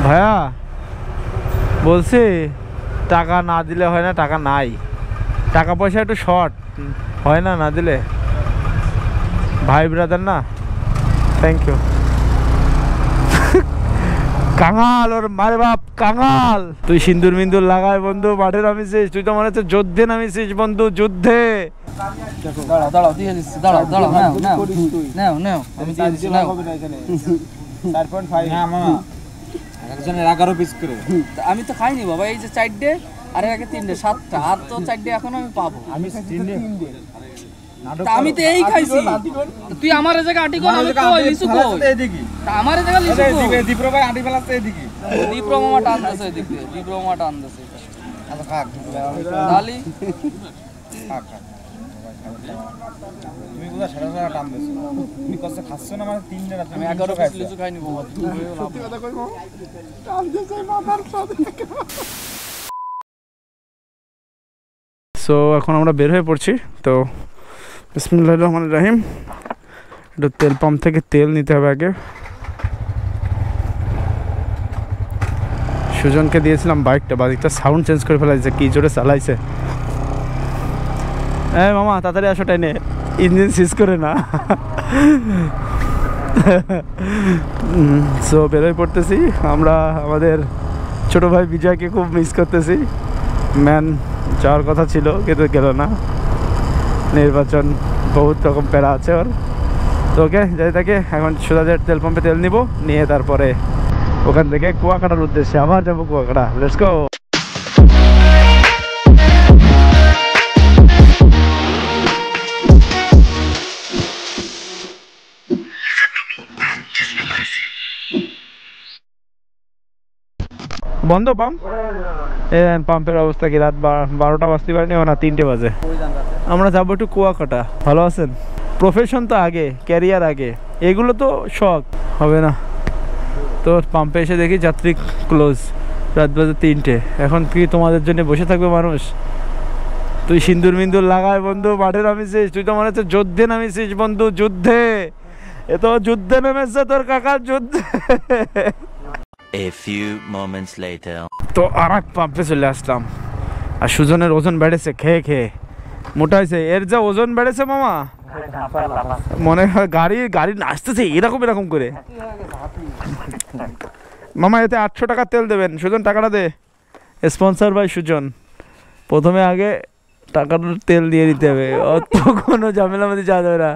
ভাইয়া বলছি টাকা না দিলে হয় না, টাকা নাই, টাকা পয়সা একটু শর্ট হয় না, না দিলে। ভাই ব্রাদার না, থ্যাংক ইউ। কাঙাল ওর মারে বাপ কাঙাল। তুই সিন্দুর মিন্দুর লাগায় বন্ধু, মাঠে নামিছিস, তুই তো মনে হচ্ছে যুদ্ধে নামিছিস বন্ধু, যুদ্ধে। দাঁড়াও দাঁড়াও দিয়ে দিচ্ছি, দাঁড়াও দাঁড়াও, নাও নাও নাও নাও, আমি দিয়ে দিচ্ছি, নাও। 4.5 হ্যাঁ মামা, একজনের 11 পিস করে। আমি তো খাইনি বাবা, এই যে 4টে আর এর আগে 3টে, 7টা, আর তো 4টে এখন আমি পাবো। আমি 3টে, আমি তো এই খাইছি। তুই আমার জায়গা আটি কর, আমি কই লিচু কই এদিকে, আমার জায়গা লিচু কই এদিকে। দীপ্র ভাই আটি ফেলাছে এদিকে, দীপ্র মামা টানতেছে এদিকে, দীপ্র মামা টানতেছে। আচ্ছা খাক ডালি, খাক খাক। তুমি কোথা সারা সারা টানতেছো, তুমি কষ্ট খাচ্ছ না? মানে 3 দিন আমি 11 পিস লিচু খাইনি বাবা। সত্যি কথা কই মামা, টানতেছে মাথার সাথে। সো এখন আমরা বের হয়ে পড়ছি। তো বিসমিল্লাহির রহমানির রহিম। একটু তেল পাম্প থেকে তেল নিতে হবে আগে। সুজনকে দিয়েছিলাম বাইকটা, বাইকটা সাউন্ড চেঞ্জ করে ফেলাইছে, কি জোরে চালাইছে। এই মামা তাড়াতাড়ি আসো, টাইনে ইঞ্জিন সিজ করে না। সো বেরোয় পড়তেছি আমরা। আমাদের ছোট ভাই বিজয়কে খুব মিস করতেছি। ম্যান যাওয়ার কথা ছিল কিন্তু গেল না, নির্বাচন বহুত রকম প্যারা আছে ওর। তো ওকে যাই থাকে, এখন সোজাদের তেল পাম্পে তেল নিব, নিয়ে তারপরে ওখান থেকে কুয়াকাটার উদ্দেশ্যে আবার যাবো কুয়াকাটা। Let's go. বন্ধ পাম্প, পাম্পের অবস্থা কি? রাত 12টা বাজতে পারেনি, না 3টে বাজে। আমরা যাবো একটু কুয়াকাটা। ভালো আছেন? প্রফেশন তো আগে, ক্যারিয়ার আগে, এগুলো তো শখ হবে না। তো পাম্পে এসে দেখি যাত্রী ক্লোজ, রাত বাজে 3টে। এখন কি তোমাদের জন্য বসে থাকবে মানুষ? তুই সিন্দুর মিন্দুর লাগায় বন্ধু, মাঠে নামিছিস, তুই তো মনে হচ্ছে যুদ্ধে নামিছিস বন্ধু, যুদ্ধে। এ তো যুদ্ধে নেমেছে তোর কাকার, যুদ্ধে। A few moments later. তো আর এক পাম্পে চলে আসলাম। আর সুজনের ওজন বেড়েছে খেয়ে খেয়ে, মোটা হয়েছে। এর যা ওজন বেড়েছে মামা, মনে হয় গাড়ি নাচতেছে এরকম এরকম করে। মামা এতে 800 টাকা তেল দেবেন। সুজন টাকাটা দে, স্পন্সর বাই সুজন। প্রথমে আগে টাকাটা তেল দিয়ে দিতে হবে, অত কোনো ঝামেলা মধ্যে যাওয়া যাবে না।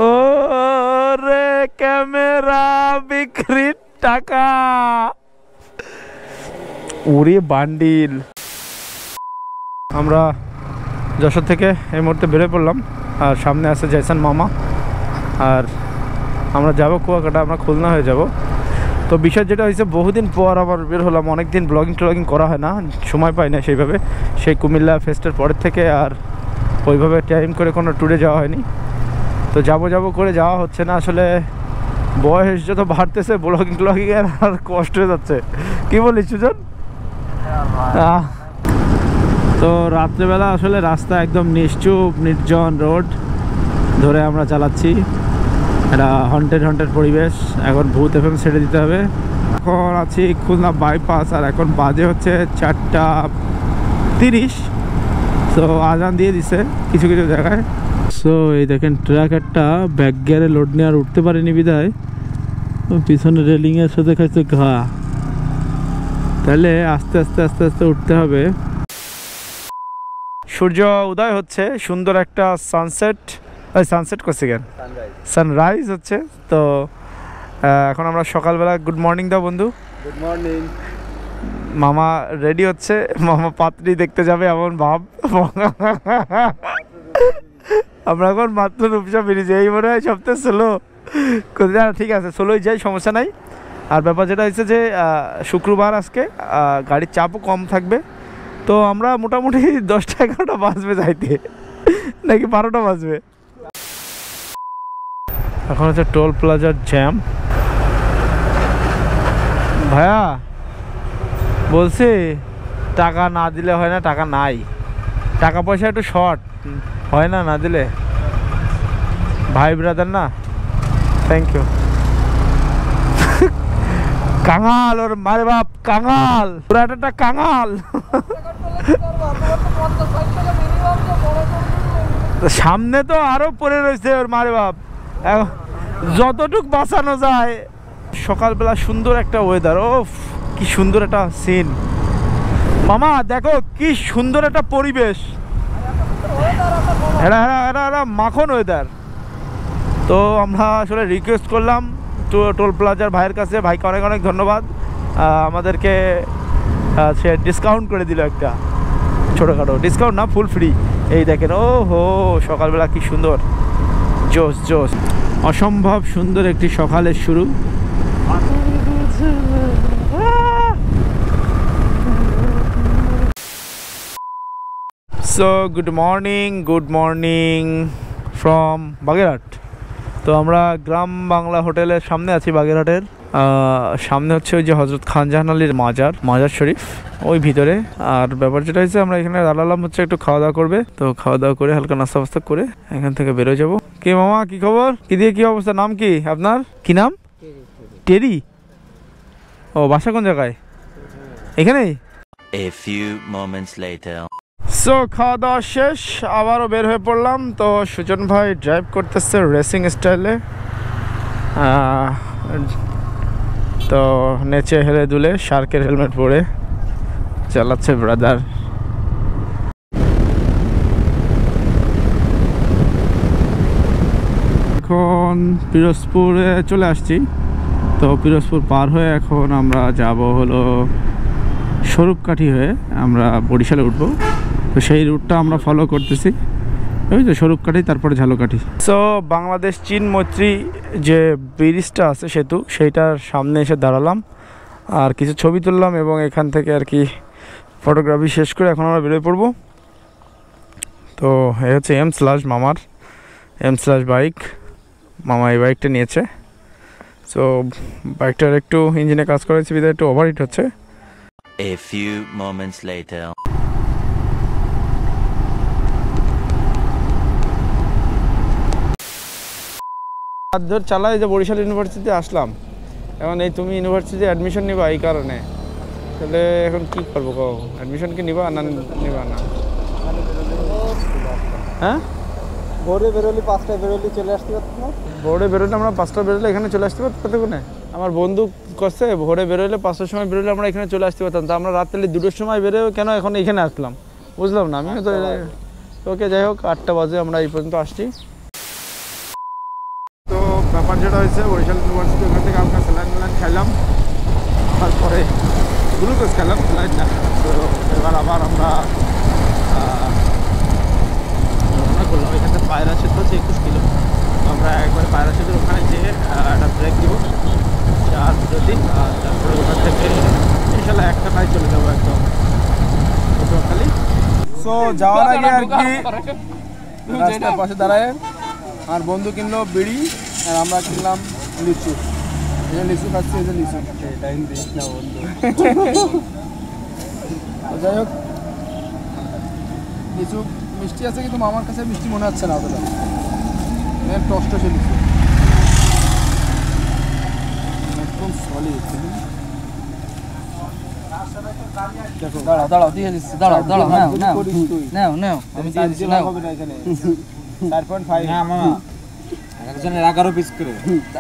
ও রে ক্যামেরা বিক্রির টাকা, উড়ে বান্ডিল। আমরা যশোর থেকে এই মুহূর্তে বেরোয় পড়লাম, আর সামনে আছে জয়সান মামা। আর আমরা যাব কুয়াকাটা, আমরা খুলনা হয়ে যাব। তো বিষয় যেটা হয়েছে, বহুদিন পর আবার বের হলাম। অনেক দিন ব্লগিং করা হয় না, সময় পাই না সেইভাবে। সেই কুমিল্লা ফেস্টের পরের থেকে আর ওইভাবে টাইম করে কোনো ট্যুরে যাওয়া হয়নি। তো যাব করে যাওয়া হচ্ছে না। আসলে বয়স যত বাড়তেছে, ব্লগিং আর কষ্ট হয়ে যাচ্ছে। কি বলিস সুজন? তো রাত্রেবেলা আসলে রাস্তা একদম নিশ্চুপ, নির্জন রোড ধরে আমরা চালাচ্ছি। এটা হন্টেড পরিবেশ। এখন ভূত এফএম ছেড়ে দিতে হবে। এখন আছি খুলনা বাইপাস, আর এখন বাজে হচ্ছে 4:30। তো আজান দিয়ে দিছে কিছু কিছু জায়গায়। সো এই দেখেন ট্রাক একটা ব্যাক গিয়ারে লোড নিয়ে আর উঠতে পারেনি বিদায় পিছনে রেলিংয়ের সাথে খাইছে ঘা। তাহলে আস্তে আস্তে উঠতে হবে। সূর্য উদয় হচ্ছে, সুন্দর একটা সানসেট করছে কেন, সানরাইজ হচ্ছে। তো এখন আমরা সকালবেলা গুড মর্নিং দাও বন্ধু। Good morning. মামা রেডি হচ্ছে, মামা পাত্রী দেখতে যাবে এমন ভাব। আমরা এখন মাত্র রূপসা বেরিয়েছি, এই মনে হয় সপ্তাহে ষোলো। ঠিক আছে, ষোলোই যাই, সমস্যা নাই। আর ব্যাপার যেটা হচ্ছে যে শুক্রবার আজকে গাড়ির চাপও কম থাকবে। তো আমরা মোটামুটি 10টা-11টা বাজবে যাইতে, নাকি 12টা বাজবে। এখন হচ্ছে টোল প্লাজার জ্যাম। ভাইয়া বলছি টাকা না দিলে হয় না, টাকা নাই, টাকা পয়সা একটু শর্ট হয় না, না দিলে। ভাই ব্রাদার না, থ্যাংক ইউ। কাঙাল ওর মারে বাপ, কাঙাল পুরাটা কাঙাল। সামনে তো আরো পড়ে রয়েছে ওর মারে বাপ, যতটুক বাঁচানো যায়। সকালবেলা সুন্দর একটা ওয়েদার, ও কি সুন্দর একটা সিন মামা, দেখো কি সুন্দর একটা পরিবেশ, এটা মাখন ওয়েদার। তো আমরা আসলে রিকোয়েস্ট করলাম টোল প্লাজার ভাইয়ের কাছে, ভাইকে অনেক অনেক ধন্যবাদ, আমাদেরকে সে ডিসকাউন্ট করে দিল, একটা ছোটোখাটো ডিসকাউন্ট না, ফুল ফ্রি। এই দেখেন, ও হো সকালবেলা কি সুন্দর, জোস জোস, অসম্ভব সুন্দর একটি সকালের শুরু। So good morning from Bagerhat. তো আমরা গ্রাম বাংলা হোটেলের সামনে আছি, বাগেরহাটের সামনে হচ্ছে ওই যে হজরত খানজাহান আলীর মাজার শরীফ, ওই ভিতরে। আর ব্যাপার যেটা হয়েছে, আমরা এখানে দাঁড়ালাম হচ্ছে একটু খাওয়া দাওয়া করবে, তো খাওয়া দাওয়া করে হালকা নাস্তা ফাস্তা করে এখান থেকে বেরোয় যাবো। কি মামা, কি খবর, কি দিয়ে কি অবস্থা, নাম কি আপনার, কি নাম? টেরি। ও বাসা কোন জায়গায়? এখানেই। A few moments later. So খাওয়া দাওয়া শেষ, আবারও বের হয়ে পড়লাম। তো সুজন ভাই ড্রাইভ করতেছে রেসিং স্টাইলে, তো নেচে হেলে দুলে শার্কের হেলমেট পরে চালাচ্ছে ব্রাদার। এখন পিরোজপুরে চলে আসছি, তো পিরোজপুর পার হয়ে এখন আমরা যাব হলো স্বরূপকাঠি হয়ে আমরা বরিশালে উঠবো। তো সেই রুটটা আমরা ফলো করতেছি, ওই তো স্বরূপকাঠি তারপরে ঝালকাঠি। সো বাংলাদেশ চীন মৈত্রী যে ব্রিজটা আছে, সেতু, সেইটার সামনে এসে দাঁড়ালাম আর কিছু ছবি তুললাম, এবং এখান থেকে আর কি ফটোগ্রাফি শেষ করে এখন আমরা বেরোয় পড়বো। তো এই হচ্ছে মামার বাইক, মামা এই বাইকটা নিয়েছে। সো বাইকটার একটু ইঞ্জিনে কাজ করেছে, বিধায় একটু ওভারহিট হচ্ছে। A few moments later. ধর চালাই যে বরিশাল ইউনিভার্সিটিতে আসলাম, এখন এই তুমি ইউনিভার্সিটি অ্যাডমিশন নিবা, এই কারণে। তাহলে এখন কি করবো, কো অ্যাডমিশন কি নিবা না নিবা না? হ্যাঁ, ভোরে বেরোলি 5টায় বেরোলি চলে আসতে পারতো না? ভোরে বেরোলে আমরা 5টা বেরোলে এখানে চলে আসতে পারতো কতক্ষণে? আমার বন্ধু করছে ভোরে বেরোলে 5টার সময় বেরোলে আমরা এখানে চলে আসতে পারতাম, তা আমরা রাত্রে 2টোর সময় বেরোয় কেন এখন এখানে আসলাম, বুঝলাম না আমিও তো। ওকে যাই হোক, 8টা বাজে আমরা এই পর্যন্ত আসছি। তো ব্যাপার যেটা হয়েছে, বরিশাল ইউনিভার্সিটি ওখান থেকে আমরা স্যালাইন খাইলাম, তারপরে গ্লুকোজ খেলাম, স্যালাইন না। তো এবার আবার আমরা করলাম এখান থেকে পায়রা সেতু হচ্ছে 21 কিলো, আমরা একবার পায়রা সেতুর ওখানে যেয়ে একটা ব্রেক দিব, আর যদি তারপরে ওখান থেকে ইনশাল্লাহ একটা নাই চলে যাবো একদম পটুয়াখালী। সো যাওয়ার আগে আর কি রাস্তার পাশে দাঁড়ায় আর বন্ধু কিনলো বিড়ি, আর আমরা কিনলাম লিচু। এই যে লিচু খাচ্ছি, এই যে লিচু, টাইম দিস না বন্ধু। যাই হোক, লিচু মিষ্টি আছে, কিন্তু আমার কাছে মিষ্টি মনে হচ্ছে না অতটা, টস্ট সে লিচু একদম সলিড। দেখো, দাঁড়াও দিয়ে দিচ্ছি, দাঁড়াও নাও আমি দিয়ে দিচ্ছি, নাও। 4.5 না মামা, একজনের 11 পিস করে।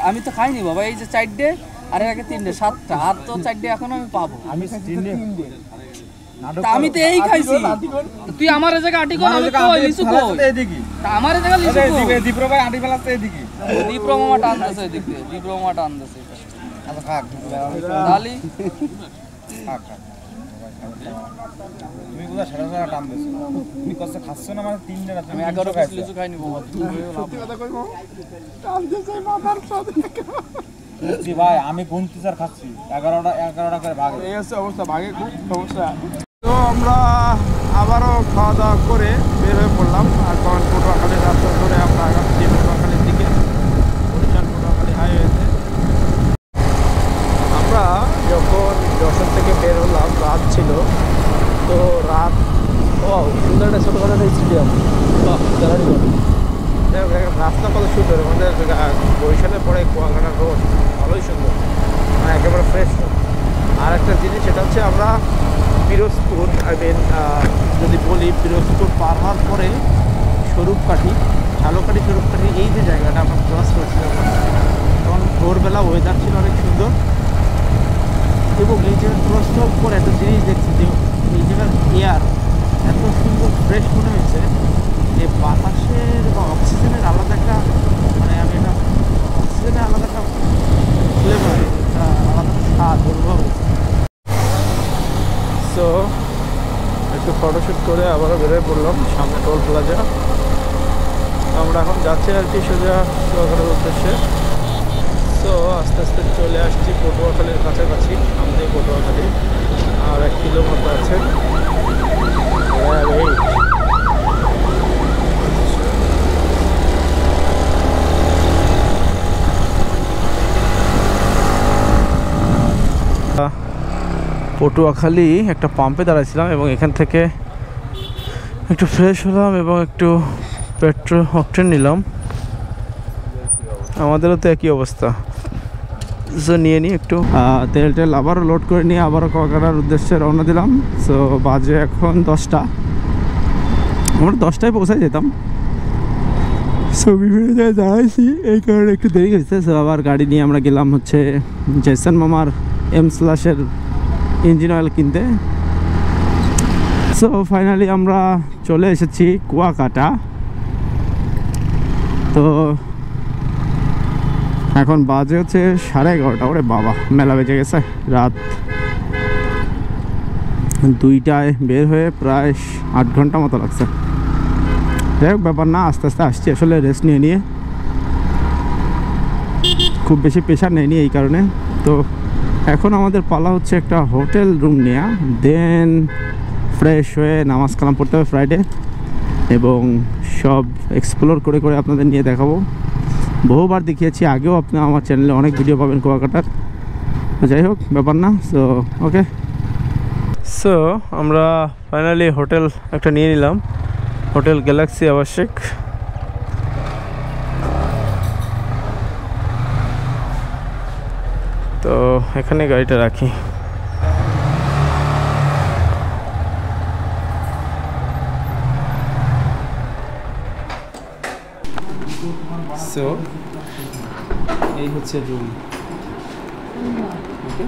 আমি তো খাইনি বাবা, এই যে 4টে আর এর আগে 3টে, 7টা, আর তো 4টে এখন আমি পাবো। আমি 3টে, আমি তো এই খাইছি, তুই আমার জায়গা আটি কর, আমি কই লিচু কই এদিকে, তা আমার জায়গা লিচু কই? এদিকে দীপ্র ভাই আটি ফেলাছে, এদিকে দীপ্র মামা টান দিছে, এদিকে দীপ্র মামা টান দিছে। আচ্ছা খাক ডালি, খাক তুমি কোথা সারা সারা টান দিছো, তুমি কষ্ট খাচ্ছ না, মানে 3 টা আমি 11 পিস লিচু খাইনি বাবা। সত্যি কথা কই মামা, টান দিছে মাথার সাথে জি ভাই, আমি গুনতি স্যার খাচ্ছি 11টা করে ভাগ, এই হচ্ছে অবস্থা, ভাগে খুব সমস্যা। তো আমরা আবারও খাওয়া দাওয়া করে বের হয়ে পড়লাম, আর কারণ পটুয়াখালীর রাস্তা ধরে আমরা আগাচ্ছি পটুয়াখালীর দিকে, বরিশাল পটুয়াখালী হাইওয়েতে। আমরা যখন যশোর থেকে বের হলাম রাত ছিল, তো রাত সুন্দর একটা ছোটোখাটো একটা স্টেডিয়াম, রাস্তা কত সুন্দর, আমাদের বরিশালের পরে কুয়াকাটা রোড ভালোই সুন্দর, মানে একেবারে ফ্রেশ রোড। একটা জিনিস, সেটা হচ্ছে আমরা পিরোজপুর যদি বলি পিরোজপুর পার হওয়ার পরে স্বরূপকাঠি, ঝালকাঠি স্বরূপকাঠি এই যে জায়গাটা আমরা ক্রস করছিলাম, তখন ভোরবেলা ওয়েদার ছিল অনেক সুন্দর। এবং এই জায়গায় ক্রস হওয়ার পর একটা জিনিস দেখছি যে এই জায়গার এয়ার এত সুন্দর ফ্রেশ মনে হয়েছে যে বাতাসের বা অক্সিজেনের আলাদা একটা, মানে আমি এটা অক্সিজেনের আলাদা একটা ফ্লেভার, একটা আলাদা স্বাদ অনুভব হয়েছে। সো একটু ফটোশ্যুট করে আবারও বেরোয় পড়লাম সামনে টোল প্লাজা। আমরা এখন যাচ্ছি আর কি সোজা কুয়াকাটার উদ্দেশ্যে। তো আস্তে আস্তে চলে আসছি পটুয়াখালীর কাছাকাছি, সামনে পটুয়াখালী আর 1 কিলোমিটার আছে। পটুয়াখালী একটা পাম্পে দাঁড়াইছিলাম এবং এখান থেকে একটু ফ্রেশ হলাম এবং একটু পেট্রোল অকটেন নিলাম। আমাদেরও তো একই অবস্থা। সো নিয়ে নিই একটু তেল আবারও লোড করে নিয়ে আবারও কুয়াকাটার উদ্দেশ্যে রওনা দিলাম। সো বাজে এখন 10টা, আমরা 10টায় পৌঁছায় যেতাম। সো বিভিন্ন জায়গায় দাঁড়াইছি, এই কারণে একটু দেরি হয়েছে। সো আবার গাড়ি নিয়ে আমরা গেলাম হচ্ছে জেসন মামার M/এর ইঞ্জিন অয়েল কিনতে। সো ফাইনালি আমরা চলে এসেছি কুয়াকাটা। তো এখন বাজে হচ্ছে 11:30। ওরে বাবা, মেলা বেজে গেছে। রাত 2টায় বের হয়ে প্রায় 8 ঘন্টা মতো লাগছে। যাই হোক, ব্যাপার না, আস্তে আস্তে আসছি। আসলে রেস্ট নিয়ে খুব বেশি প্রেশার নেয়নি এই কারণে। তো এখন আমাদের পালা হচ্ছে একটা হোটেল রুম নেওয়া, দেন ফ্রেশ হয়ে নামাজ কালাম পড়তে হবে ফ্রাইডে, এবং সব এক্সপ্লোর করে করে আপনাদের নিয়ে দেখাবো। বহুবার দেখিয়েছি আগেও, আপনি আমার চ্যানেলে অনেক ভিডিও পাবেন কুয়াকাটার। যাই হোক, ব্যাপার না। সো ওকে, সো আমরা ফাইনালি হোটেল একটা নিয়ে নিলাম, হোটেল গ্যালাক্সি আবাসিক। তো এখানে গাড়িটা রাখি। সো এই হচ্ছে রুম। ওকে,